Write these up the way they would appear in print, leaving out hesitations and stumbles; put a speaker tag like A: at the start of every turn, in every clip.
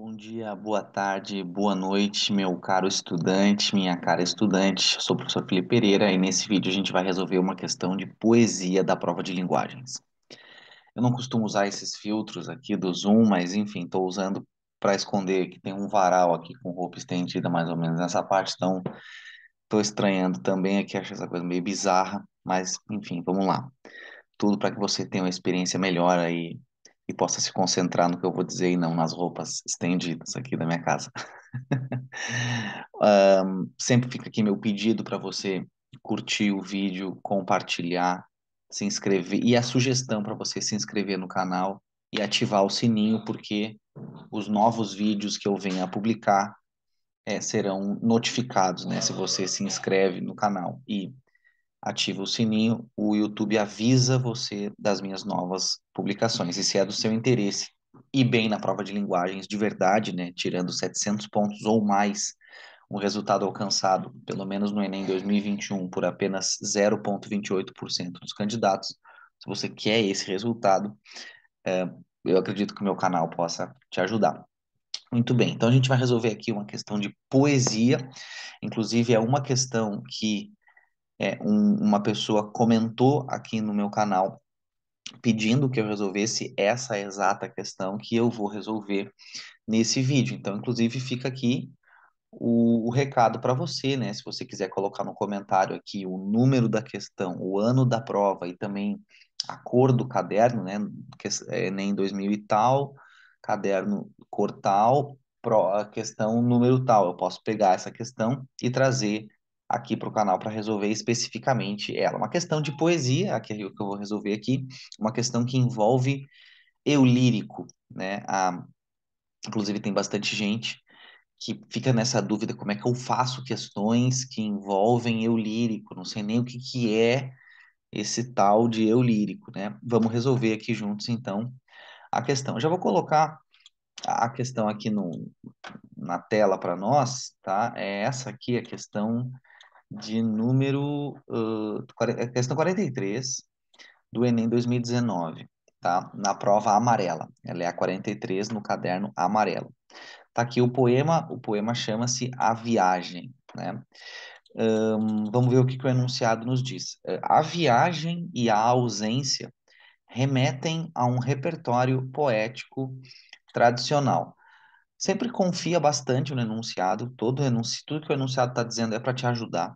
A: Bom dia, boa tarde, boa noite, meu caro estudante, minha cara estudante. Eu sou o professor Felipe Pereira e nesse vídeo a gente vai resolver uma questão de poesia da prova de linguagens. Eu não costumo usar esses filtros aqui do Zoom, mas enfim, estou usando para esconder que tem um varal aqui com roupa estendida mais ou menos nessa parte, então estou estranhando também aqui, acho essa coisa meio bizarra, mas enfim, vamos lá. Tudo para que você tenha uma experiência melhor aí e possa se concentrar no que eu vou dizer e não nas roupas estendidas aqui da minha casa. Sempre fica aqui meu pedido para você curtir o vídeo, compartilhar, se inscrever e a sugestão para você se inscrever no canal e ativar o sininho, porque os novos vídeos que eu venho a publicar serão notificados, né? Se você se inscreve no canal e ativa o sininho, o YouTube avisa você das minhas novas publicações. E se é do seu interesse e bem na prova de linguagens de verdade, né? Tirando 700 pontos ou mais um resultado alcançado, pelo menos no Enem 2021, por apenas 0,28% dos candidatos. Se você quer esse resultado, eu acredito que o meu canal possa te ajudar. Muito bem, então a gente vai resolver aqui uma questão de poesia. Inclusive, é uma questão que uma pessoa comentou aqui no meu canal pedindo que eu resolvesse essa exata questão que eu vou resolver nesse vídeo. Então, inclusive, fica aqui o recado para você, né? Se você quiser colocar no comentário aqui o número da questão, o ano da prova e também a cor do caderno, né? Enem 2000 e tal, caderno cor tal, a questão número tal. Eu posso pegar essa questão e trazer aqui para o canal para resolver especificamente ela. Uma questão de poesia, que é o que eu vou resolver aqui, uma questão que envolve eu lírico, né? Inclusive tem bastante gente que fica nessa dúvida como é que eu faço questões que envolvem eu lírico, não sei nem o que que é esse tal de eu lírico, né? Vamos resolver aqui juntos então a questão. Eu já vou colocar a questão aqui na tela para nós, tá? É essa aqui, a questão de número, a questão 43 do Enem 2019, tá? Na prova amarela. Ela é a 43 no caderno amarelo. Tá aqui o poema chama-se A Viagem, né? Vamos ver o que que o enunciado nos diz. A viagem e a ausência remetem a um repertório poético tradicional. Sempre confia bastante no enunciado, tudo que o enunciado está dizendo é para te ajudar,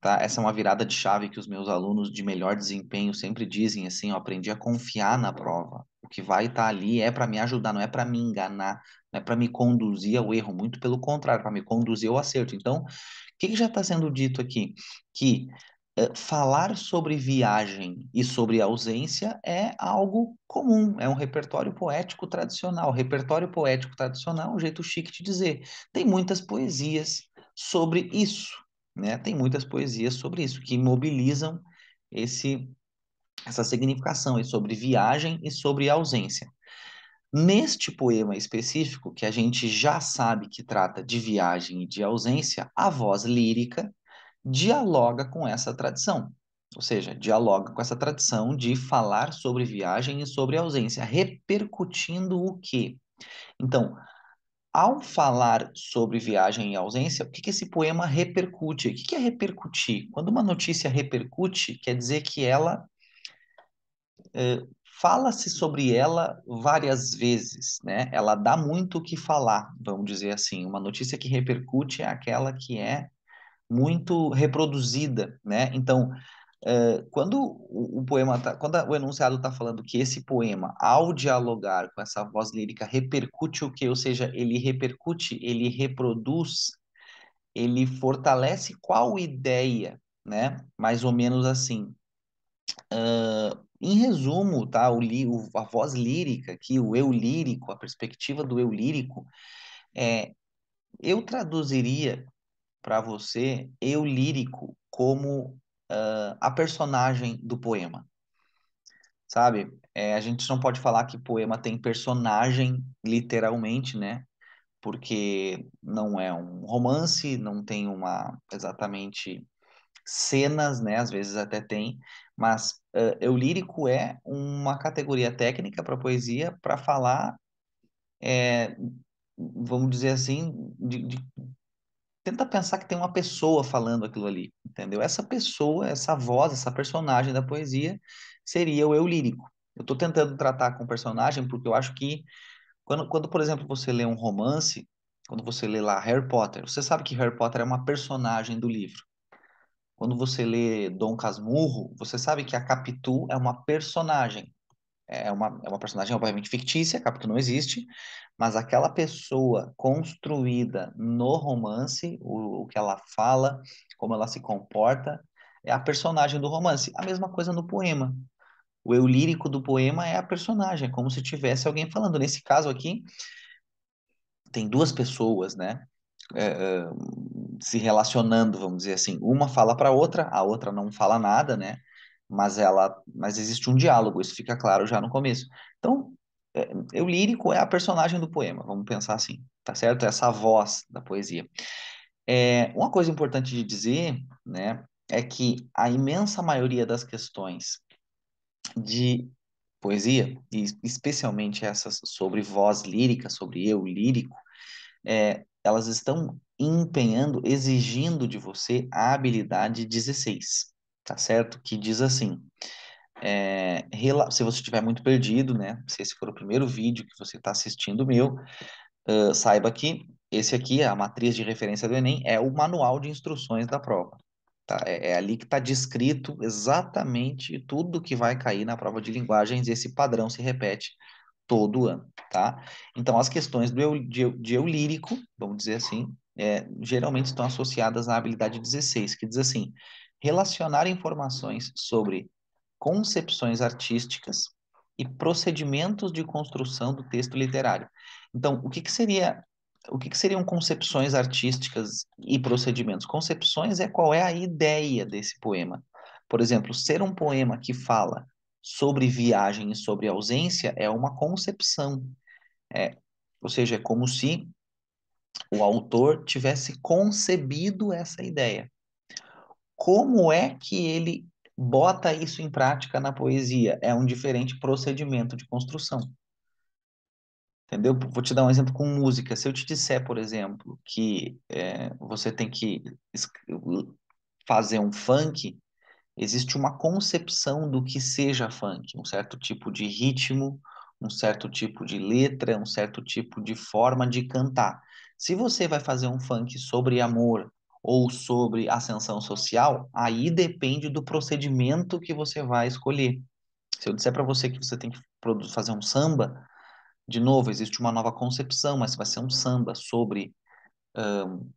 A: tá? Essa é uma virada de chave que os meus alunos de melhor desempenho sempre dizem assim, eu aprendi a confiar na prova. O que vai estar ali é para me ajudar, não é para me enganar, não é para me conduzir ao erro, muito pelo contrário, para me conduzir ao acerto. Então, o que que já está sendo dito aqui? Que falar sobre viagem e sobre ausência é algo comum, é um repertório poético tradicional. Repertório poético tradicional é um jeito chique de dizer. Tem muitas poesias sobre isso, né? Tem muitas poesias sobre isso que mobilizam esse essa significação, e sobre viagem e sobre ausência. Neste poema específico, que a gente já sabe que trata de viagem e de ausência, a voz lírica dialoga com essa tradição. Ou seja, dialoga com essa tradição de falar sobre viagem e sobre ausência, repercutindo o quê? Então, ao falar sobre viagem e ausência, o que que esse poema repercute? O que que é repercutir? Quando uma notícia repercute, quer dizer que ela fala-se sobre ela várias vezes, né? Ela dá muito o que falar, vamos dizer assim. Uma notícia que repercute é aquela que é muito reproduzida, né? Então, quando o poema quando o enunciado está falando que esse poema, ao dialogar com essa voz lírica, repercute o quê? Ou seja, ele repercute, ele reproduz, ele fortalece qual ideia, né? Mais ou menos assim. Em resumo, tá? A voz lírica aqui, o eu lírico, a perspectiva do eu lírico, eu traduziria para você eu lírico como a personagem do poema, sabe? A gente não pode falar que poema tem personagem literalmente, né? Porque não é um romance, não tem uma exatamente cenas, né? Às vezes até tem, mas eu lírico é uma categoria técnica para poesia para falar vamos dizer assim, tenta pensar que tem uma pessoa falando aquilo ali, entendeu? Essa pessoa, essa voz, essa personagem da poesia seria o eu lírico. Eu estou tentando tratar com personagem porque eu acho que quando, por exemplo, você lê um romance, quando você lê lá Harry Potter, você sabe que Harry Potter é uma personagem do livro. Quando você lê Dom Casmurro, você sabe que a Capitu é uma personagem. É uma personagem obviamente fictícia, a Capitu não existe, mas aquela pessoa construída no romance, o que ela fala, como ela se comporta, é a personagem do romance. A mesma coisa no poema. O eu lírico do poema é a personagem, é como se tivesse alguém falando. Nesse caso aqui, tem duas pessoas, né? é, é, Se relacionando, vamos dizer assim. Uma fala para a outra não fala nada, né? Mas existe um diálogo, isso fica claro já no começo. Então, eu lírico é a personagem do poema, vamos pensar assim, tá certo? Essa voz da poesia. Uma coisa importante de dizer, né, é que a imensa maioria das questões de poesia, e especialmente essas sobre voz lírica, sobre eu lírico, elas estão empenhando, exigindo de você a habilidade 16, tá certo? Que diz assim, se você estiver muito perdido, né? Se esse for o primeiro vídeo que você está assistindo meu, saiba que esse aqui, a matriz de referência do Enem, é o manual de instruções da prova. Tá? É ali que está descrito exatamente tudo que vai cair na prova de linguagens, e esse padrão se repete todo ano, tá? Então, as questões de eu lírico, vamos dizer assim, geralmente estão associadas à habilidade 16, que diz assim, relacionar informações sobre concepções artísticas e procedimentos de construção do texto literário. Então, o que que seriam concepções artísticas e procedimentos? Concepções é qual é a ideia desse poema. Por exemplo, ser um poema que fala sobre viagem e sobre ausência é uma concepção. É, ou seja, é como se o autor tivesse concebido essa ideia. Como é que ele bota isso em prática na poesia? É um diferente procedimento de construção. Entendeu? Vou te dar um exemplo com música. Se eu te disser, por exemplo, que você tem que fazer um funk, existe uma concepção do que seja funk, um certo tipo de ritmo, um certo tipo de letra, um certo tipo de forma de cantar. Se você vai fazer um funk sobre amor ou sobre ascensão social, aí depende do procedimento que você vai escolher. Se eu disser para você que você tem que fazer um samba, de novo, existe uma nova concepção, mas vai ser um samba sobre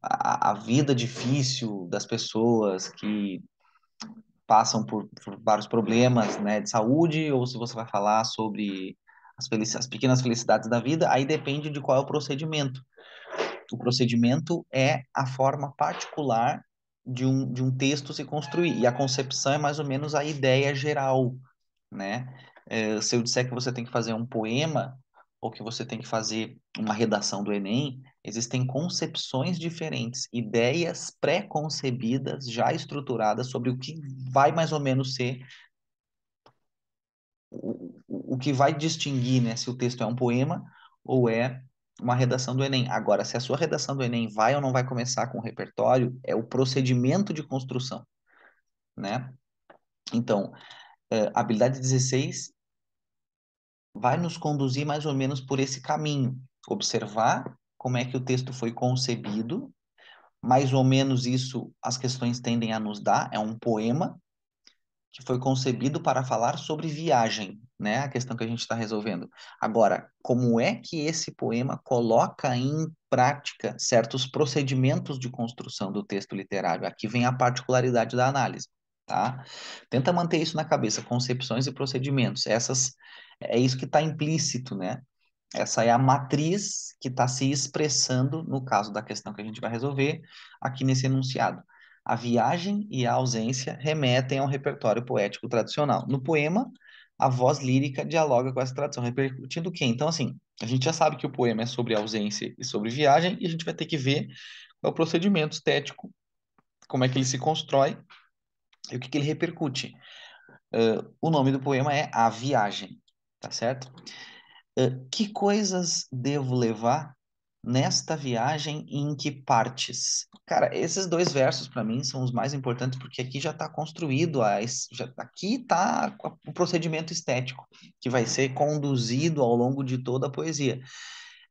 A: a vida difícil das pessoas que passam por vários problemas, né, de saúde, ou se você vai falar sobre as pequenas felicidades da vida, aí depende de qual é o procedimento. O procedimento é a forma particular de um texto se construir, e a concepção é mais ou menos a ideia geral, né? Se eu disser que você tem que fazer um poema ou que você tem que fazer uma redação do Enem, existem concepções diferentes, ideias pré-concebidas, já estruturadas sobre o que vai mais ou menos ser o que vai distinguir, né, se o texto é um poema ou é uma redação do Enem. Agora, se a sua redação do Enem vai ou não vai começar com o repertório, é o procedimento de construção, né? Então, habilidade 16 vai nos conduzir mais ou menos por esse caminho. Observar como é que o texto foi concebido, mais ou menos isso as questões tendem a nos dar, é um poema que foi concebido para falar sobre viagem, né? A questão que a gente está resolvendo. Agora, como é que esse poema coloca em prática certos procedimentos de construção do texto literário? Aqui vem a particularidade da análise, tá? Tenta manter isso na cabeça, concepções e procedimentos. É isso que está implícito, né? Essa é a matriz que está se expressando no caso da questão que a gente vai resolver aqui nesse enunciado. A viagem e a ausência remetem ao repertório poético tradicional. No poema, a voz lírica dialoga com essa tradição, repercutindo o quê? Então, assim, a gente já sabe que o poema é sobre ausência e sobre viagem, e a gente vai ter que ver qual é o procedimento estético, como é que ele se constrói e o que que ele repercute. O nome do poema é A Viagem, tá certo? Que coisas devo levar? nesta viagem em que partes? Cara, esses dois versos para mim são os mais importantes porque aqui já está construído, aqui está o procedimento estético que vai ser conduzido ao longo de toda a poesia.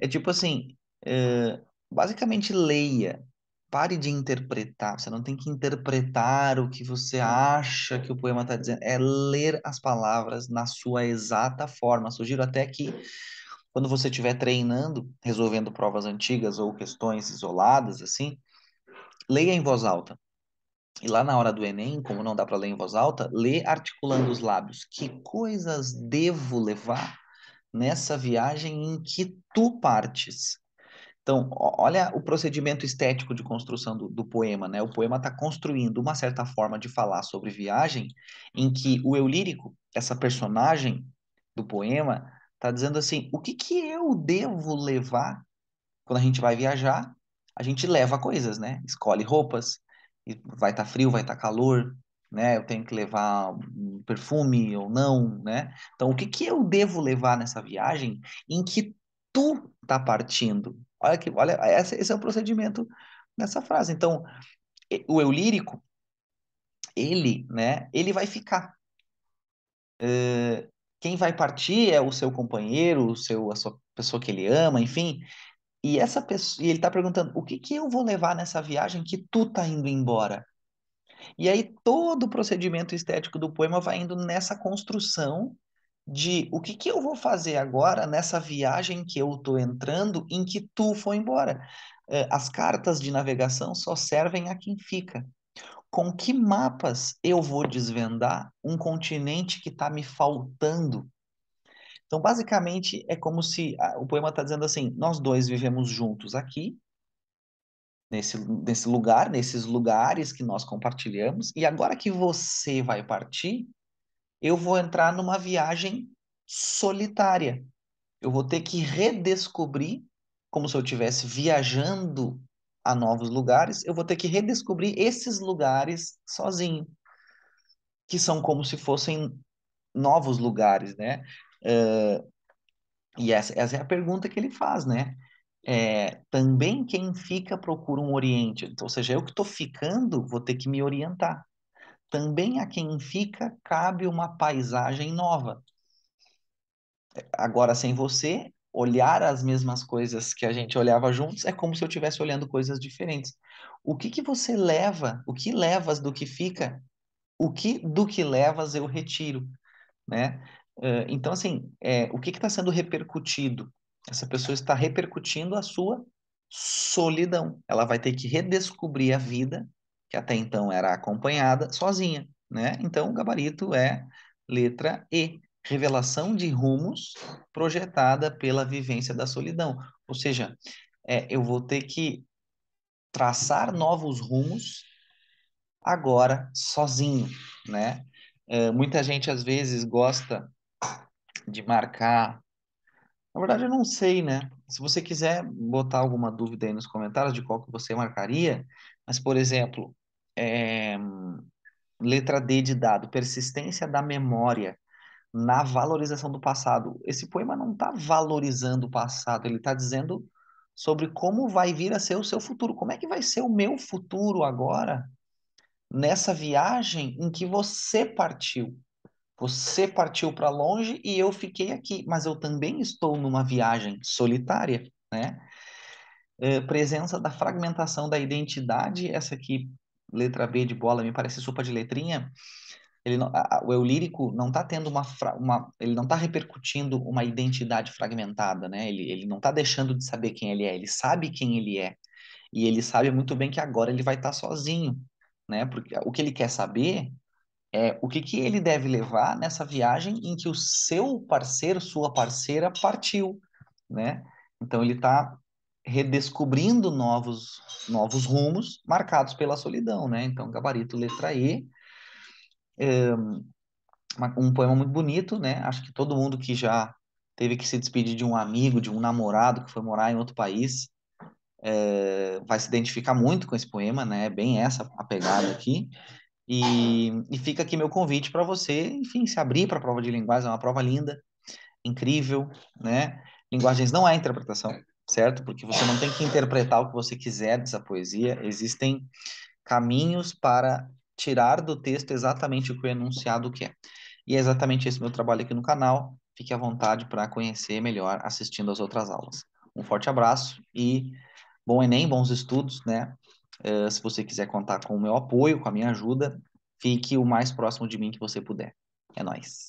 A: É tipo assim, basicamente leia, pare de interpretar. Você não tem que interpretar o que você acha que o poema está dizendo, é ler as palavras na sua exata forma. Sugiro até que quando você estiver treinando, resolvendo provas antigas ou questões isoladas, assim, leia em voz alta. E lá na hora do Enem, como não dá para ler em voz alta, lê articulando os lábios. Que coisas devo levar nessa viagem em que tu partes? Então, olha o procedimento estético de construção do poema, né? O poema está construindo uma certa forma de falar sobre viagem, em que o eu lírico, essa personagem do poema, está dizendo assim: o que que eu devo levar quando a gente vai viajar? A gente leva coisas, né? Escolhe roupas, e vai estar frio, vai estar calor, né? Eu tenho que levar um perfume ou não, né? Então, o que que eu devo levar nessa viagem em que tu tá partindo? Olha, esse é o procedimento nessa frase. Então, o eu lírico, ele, né? Ele vai ficar. Quem vai partir é o seu companheiro, a sua pessoa que ele ama, enfim. E essa pessoa, e ele está perguntando: o que que eu vou levar nessa viagem que tu tá indo embora? E aí todo o procedimento estético do poema vai indo nessa construção de o que que eu vou fazer agora nessa viagem que eu tô entrando em que tu foi embora. As cartas de navegação só servem a quem fica. Com que mapas eu vou desvendar um continente que está me faltando? Então, basicamente, é como se o poema está dizendo assim: nós dois vivemos juntos aqui, nesse lugar, nesses lugares que nós compartilhamos, e agora que você vai partir, eu vou entrar numa viagem solitária. Eu vou ter que redescobrir, como se eu estivesse viajando a novos lugares, eu vou ter que redescobrir esses lugares sozinho, que são como se fossem novos lugares, né? E essa é a pergunta que ele faz, né? Também quem fica procura um oriente. Então, ou seja, eu que estou ficando vou ter que me orientar. Também a quem fica cabe uma paisagem nova. Agora, sem você, olhar as mesmas coisas que a gente olhava juntos é como se eu estivesse olhando coisas diferentes. O que que você leva? O que levas do que fica? O que do que levas eu retiro, né? Então, assim, o que está sendo repercutido? Essa pessoa está repercutindo a sua solidão. Ela vai ter que redescobrir a vida, que até então era acompanhada, sozinha, né? Então, o gabarito é letra E, revelação de rumos projetada pela vivência da solidão. Ou seja, eu vou ter que traçar novos rumos agora sozinho, né? Muita gente às vezes gosta de marcar. Na verdade, eu não sei, né? Se você quiser botar alguma dúvida aí nos comentários de qual que você marcaria, mas, por exemplo, é, letra D de dado, persistência da memória na valorização do passado. Esse poema não está valorizando o passado, ele está dizendo sobre como vai vir a ser o seu futuro. Como é que vai ser o meu futuro agora, nessa viagem em que você partiu? Você partiu para longe e eu fiquei aqui, mas eu também estou numa viagem solitária, né? Presença da fragmentação da identidade, essa aqui, letra B de bola, me parece sopa de letrinha. O eu lírico não está tendo ele não está repercutindo uma identidade fragmentada, né? Ele não está deixando de saber quem ele sabe quem ele é. E ele sabe muito bem que agora ele vai estar sozinho, né? Porque o que ele quer saber o que que ele deve levar nessa viagem em que o seu parceiro, sua parceira partiu, né? Então ele está redescobrindo novos rumos marcados pela solidão, né? Então gabarito letra E, um poema muito bonito, né? Acho que todo mundo que já teve que se despedir de um amigo, de um namorado que foi morar em outro país, vai se identificar muito com esse poema, né? É bem essa a pegada aqui. E fica aqui meu convite para você, enfim, se abrir para a prova de linguagens, é uma prova linda, incrível, né? Linguagens não é interpretação, certo? Porque você não tem que interpretar o que você quiser dessa poesia, existem caminhos para tirar do texto exatamente o que o enunciado quer. E é exatamente esse meu trabalho aqui no canal. Fique à vontade para conhecer melhor assistindo às outras aulas. Um forte abraço e bom Enem, bons estudos, né? Se você quiser contar com o meu apoio, com a minha ajuda, fique o mais próximo de mim que você puder. É nóis.